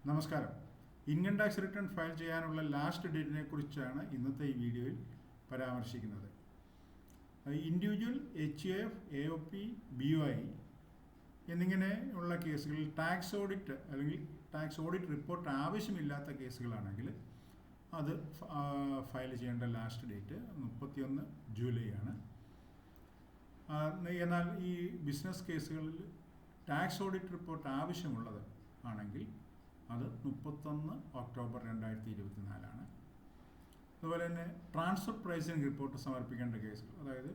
നമസ്കാരം. Income tax return file ചെയ്യാനുള്ള last ഡേറ്റിനെ കുറിച്ചാണ് ഇന്നത്തെ ഈ വീഡിയോയിൽ പരാമർശിക്കുന്നത്. ഇൻഡിവിജ്വൽ, HUF, AOP, BOI എന്നിങ്ങനെയുള്ള കേസുകളിൽ ടാക്സ് ഓഡിറ്റ് അല്ലെങ്കിൽ ടാക്സ് ഓഡിറ്റ് റിപ്പോർട്ട് ആവശ്യമില്ലാത്ത കേസുകളാണെങ്കിൽ അത് ഫയൽ ചെയ്യേണ്ട ലാസ്റ്റ് ഡേറ്റ് 31 ജൂലൈ ആണ്. എന്നാൽ ഈ ബിസിനസ് കേസുകളിൽ ടാക്സ് ഓഡിറ്റ് റിപ്പോർട്ട് ആവശ്യമുള്ളത് ആണെങ്കിൽ അത് 31 ഒക്ടോബർ 2024 അതുപോലെ തന്നെ ട്രാൻസ്ഫർ പ്രൈസിംഗ് റിപ്പോർട്ട് സമർപ്പിക്കേണ്ട കേസുകൾ, അതായത്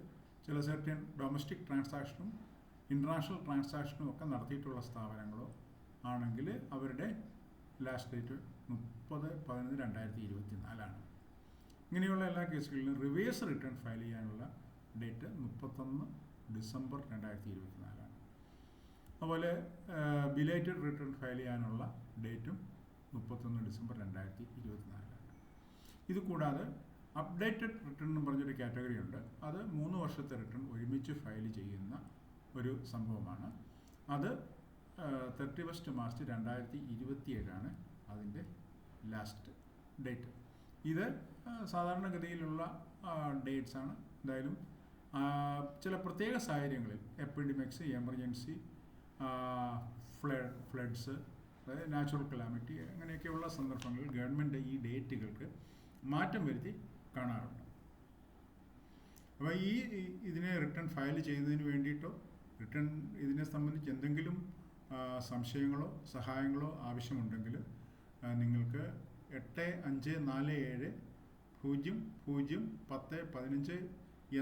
ചില സെർട്ടൻ ഡൊമസ്റ്റിക് ട്രാൻസാക്ഷനും ഇൻ്റർനാഷണൽ ട്രാൻസാക്ഷനും ഒക്കെ നടത്തിയിട്ടുള്ള സ്ഥാപനങ്ങളോ ആണെങ്കിൽ അവരുടെ ലാസ്റ്റ് ഡേറ്റ് 30/11/2024. ഇങ്ങനെയുള്ള എല്ലാ കേസുകളിലും റിവേഴ്സ് റിട്ടേൺ ഫയൽ ചെയ്യാനുള്ള ഡേറ്റ് 31 ഡിസംബർ 2024. അതുപോലെ ബിലേറ്റഡ് റിട്ടേൺ ഫയൽ ചെയ്യാനുള്ള ഡേറ്റും 31 ഡിസംബർ 2024. ഇതുകൂടാതെ അപ്ഡേറ്റഡ് റിട്ടേൺ എന്ന് പറഞ്ഞൊരു കാറ്റഗറി ഉണ്ട്. അത് 3 വർഷത്തെ റിട്ടേൺ ഒരുമിച്ച് ഫയൽ ചെയ്യുന്ന ഒരു സംഭവമാണ്. അത് 31 മാർച്ച് 2027 അതിൻ്റെ ലാസ്റ്റ് ഡേറ്റ്. ഇത് സാധാരണഗതിയിലുള്ള ഡേറ്റ്സാണ്. എന്തായാലും ചില പ്രത്യേക സാഹചര്യങ്ങളിൽ എപ്പിഡമിക്സ്, എമർജൻസി, ഫ്ലഡ്സ്, അതായത് നാച്ചുറൽ കലാമിറ്റി, അങ്ങനെയൊക്കെയുള്ള സന്ദർഭങ്ങളിൽ ഗവൺമെൻറ് ഈ ഡേറ്റുകൾക്ക് മാറ്റം വരുത്തി കാണാറുണ്ട്. അപ്പോൾ ഇതിനെ റിട്ടേൺ ഫയൽ ചെയ്യുന്നതിന് വേണ്ടിയിട്ടോ ഇതിനെ സംബന്ധിച്ച് എന്തെങ്കിലും സംശയങ്ങളോ സഹായങ്ങളോ ആവശ്യമുണ്ടെങ്കിൽ നിങ്ങൾക്ക് 8547001015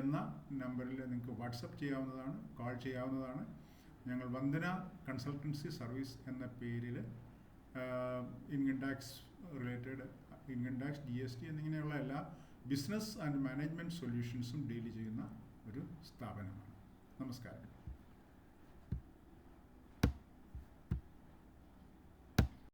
എന്ന നമ്പറിൽ നിങ്ങൾക്ക് വാട്സപ്പ് ചെയ്യാവുന്നതാണ്, കോൾ ചെയ്യാവുന്നതാണ്. ഞങ്ങൾ വന്ദന കൺസൾട്ടൻസി സർവീസ് എന്ന പേരിൽ income tax related, income tax, GST എന്നിങ്ങനെയുള്ള എല്ലാ ബിസിനസ് ആൻഡ് മാനേജ്മെൻറ്റ് സൊല്യൂഷൻസും ഡീൽ ചെയ്യുന്ന ഒരു സ്ഥാപനമാണ്. നമസ്കാരം.